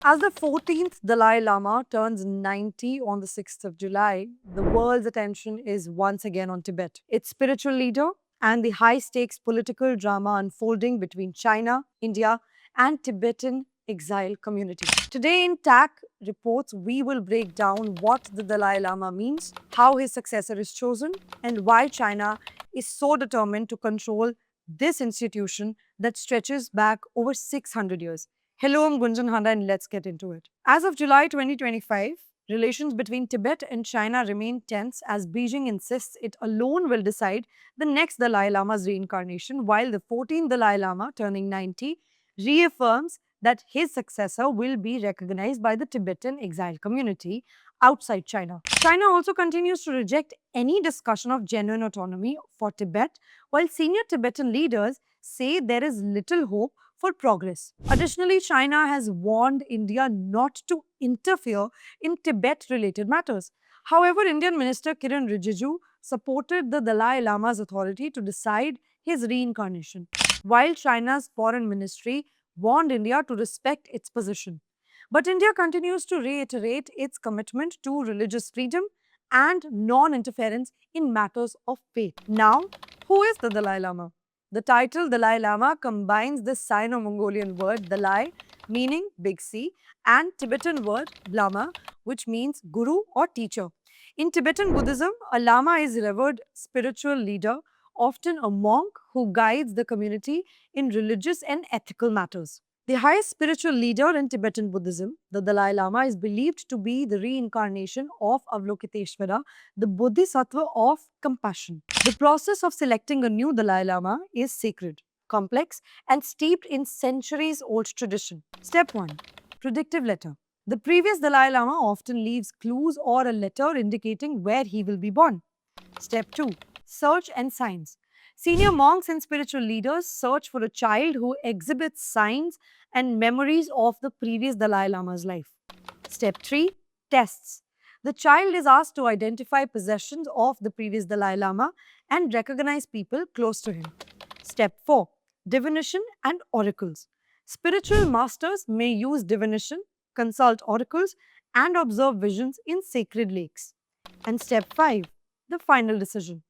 As the 14th Dalai Lama turns 90 on the 6th of July, the world's attention is once again on Tibet, its spiritual leader, and the high stakes political drama unfolding between China, India, and Tibetan exile community. Today in TAC Reports, we will break down what the Dalai Lama means, how his successor is chosen, and why China is so determined to control this institution that stretches back over 600 years. Hello, I'm Gunjan Handa and let's get into it. As of July 2025, relations between Tibet and China remain tense as Beijing insists it alone will decide the next Dalai Lama's reincarnation, while the 14th Dalai Lama, turning 90, reaffirms that his successor will be recognized by the Tibetan exile community outside China. China also continues to reject any discussion of genuine autonomy for Tibet, while senior Tibetan leaders say there is little hope for progress. Additionally, China has warned India not to interfere in Tibet related matters. However, Indian Minister Kiran Rijiju supported the Dalai Lama's authority to decide his reincarnation, while China's foreign ministry warned India to respect its position. But India continues to reiterate its commitment to religious freedom and non interference in matters of faith. Now, who is the Dalai Lama? The title Dalai Lama combines the Sino-Mongolian word Dalai, meaning big C, and Tibetan word Lama, which means guru or teacher. In Tibetan Buddhism, a Lama is a revered spiritual leader, often a monk who guides the community in religious and ethical matters. The highest spiritual leader in Tibetan Buddhism, the Dalai Lama, is believed to be the reincarnation of Avalokiteshvara, the Bodhisattva of compassion. The process of selecting a new Dalai Lama is sacred, complex, and steeped in centuries old tradition. Step 1. Predictive letter. The previous Dalai Lama often leaves clues or a letter indicating where he will be born. Step 2. Search and signs. Senior monks and spiritual leaders search for a child who exhibits signs and memories of the previous Dalai Lama's life. Step 3. Tests. The child is asked to identify possessions of the previous Dalai Lama and recognize people close to him. Step 4. Divination and oracles. Spiritual masters may use divination, consult oracles, and observe visions in sacred lakes. And step 5. The final decision.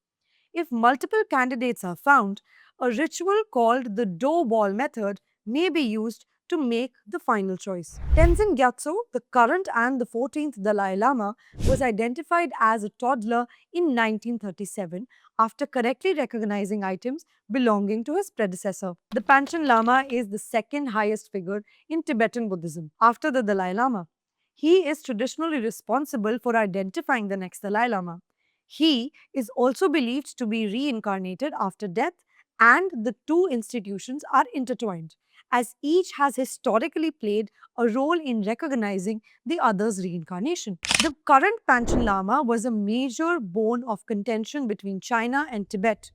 If multiple candidates are found, a ritual called the dough ball method may be used to make the final choice. Tenzin Gyatso, the current and the 14th Dalai Lama, was identified as a toddler in 1937 after correctly recognizing items belonging to his predecessor. The Panchen Lama is the second highest figure in Tibetan Buddhism after the Dalai Lama. He is traditionally responsible for identifying the next Dalai Lama. He is also believed to be reincarnated after death, and the two institutions are intertwined, as each has historically played a role in recognizing the other's reincarnation. The current Panchen Lama was a major bone of contention between China and Tibet.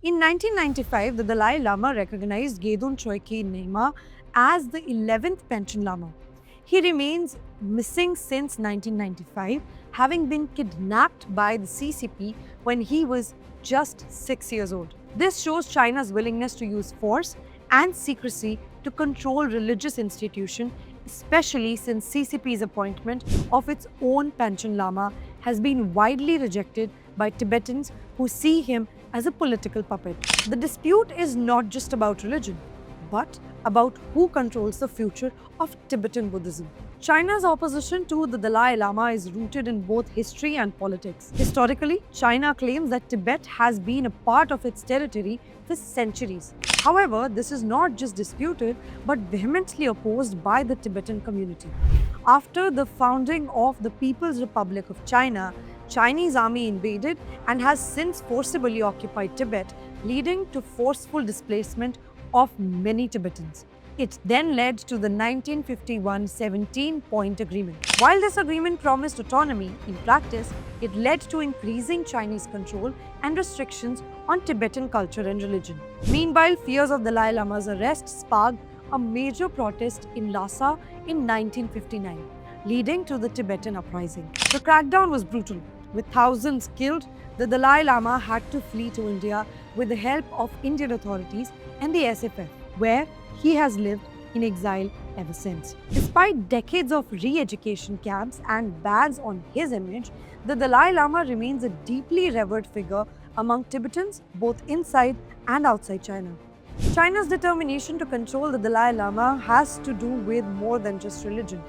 In 1995, the Dalai Lama recognized Gedun Choike Nema as the 11th Panchen Lama. He remains missing since 1995, having been kidnapped by the CCP when he was just 6 years old. This shows China's willingness to use force and secrecy to control religious institutions, especially since CCP's appointment of its own Panchen Lama has been widely rejected by Tibetans who see him as a political puppet. The dispute is not just about religion, but about who controls the future of Tibetan Buddhism. China's opposition to the Dalai Lama is rooted in both history and politics. Historically, China claims that Tibet has been a part of its territory for centuries. However, this is not just disputed but vehemently opposed by the Tibetan community. After the founding of the People's Republic of China, Chinese army invaded and has since forcibly occupied Tibet, leading to forceful displacement of many Tibetans. It then led to the 1951 17-point agreement. While this agreement promised autonomy, in practice, it led to increasing Chinese control and restrictions on Tibetan culture and religion. Meanwhile, fears of Dalai Lama's arrest sparked a major protest in Lhasa in 1959, leading to the Tibetan uprising. The crackdown was brutal. With thousands killed, the Dalai Lama had to flee to India with the help of Indian authorities and the SFF, where he has lived in exile ever since. Despite decades of re-education camps and bans on his image, the Dalai Lama remains a deeply revered figure among Tibetans both inside and outside China. China's determination to control the Dalai Lama has to do with more than just religion.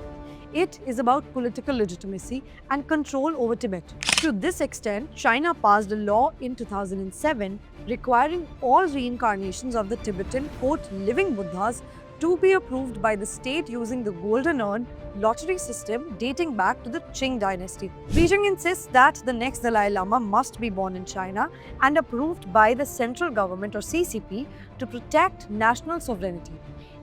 It is about political legitimacy and control over Tibet. To this extent, China passed a law in 2007 requiring all reincarnations of the Tibetan living Buddhas to be approved by the state using the Golden Urn lottery system dating back to the Qing dynasty. Beijing insists that the next Dalai Lama must be born in China and approved by the central government or CCP to protect national sovereignty.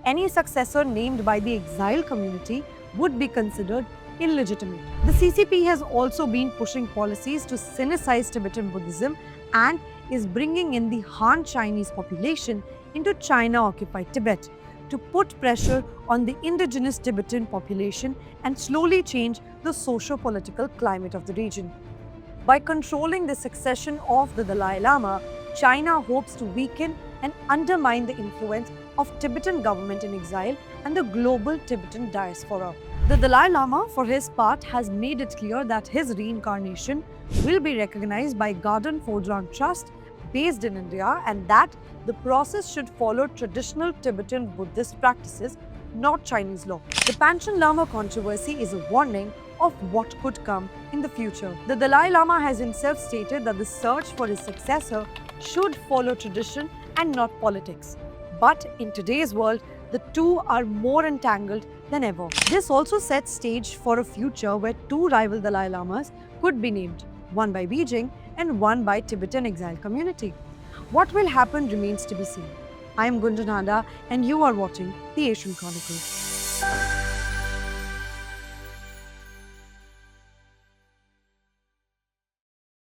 Any successor named by the exile community would be considered illegitimate. The CCP has also been pushing policies to sinicize Tibetan Buddhism and is bringing in the Han Chinese population into China-occupied Tibet to put pressure on the indigenous Tibetan population and slowly change the socio-political climate of the region. By controlling the succession of the Dalai Lama, China hopes to weaken and undermine the influence of Tibetan government in exile and the global Tibetan diaspora. The Dalai Lama, for his part, has made it clear that his reincarnation will be recognized by Garden Phojang Trust based in India and that the process should follow traditional Tibetan Buddhist practices, not Chinese law. The Panchen Lama controversy is a warning of what could come in the future. The Dalai Lama has himself stated that the search for his successor should follow tradition and not politics. But in today's world, the two are more entangled than ever. This also sets stage for a future where two rival Dalai Lamas could be named, one by Beijing and one by Tibetan exile community. What will happen remains to be seen. I am Gunjan Handa and you are watching the Asian Chronicles.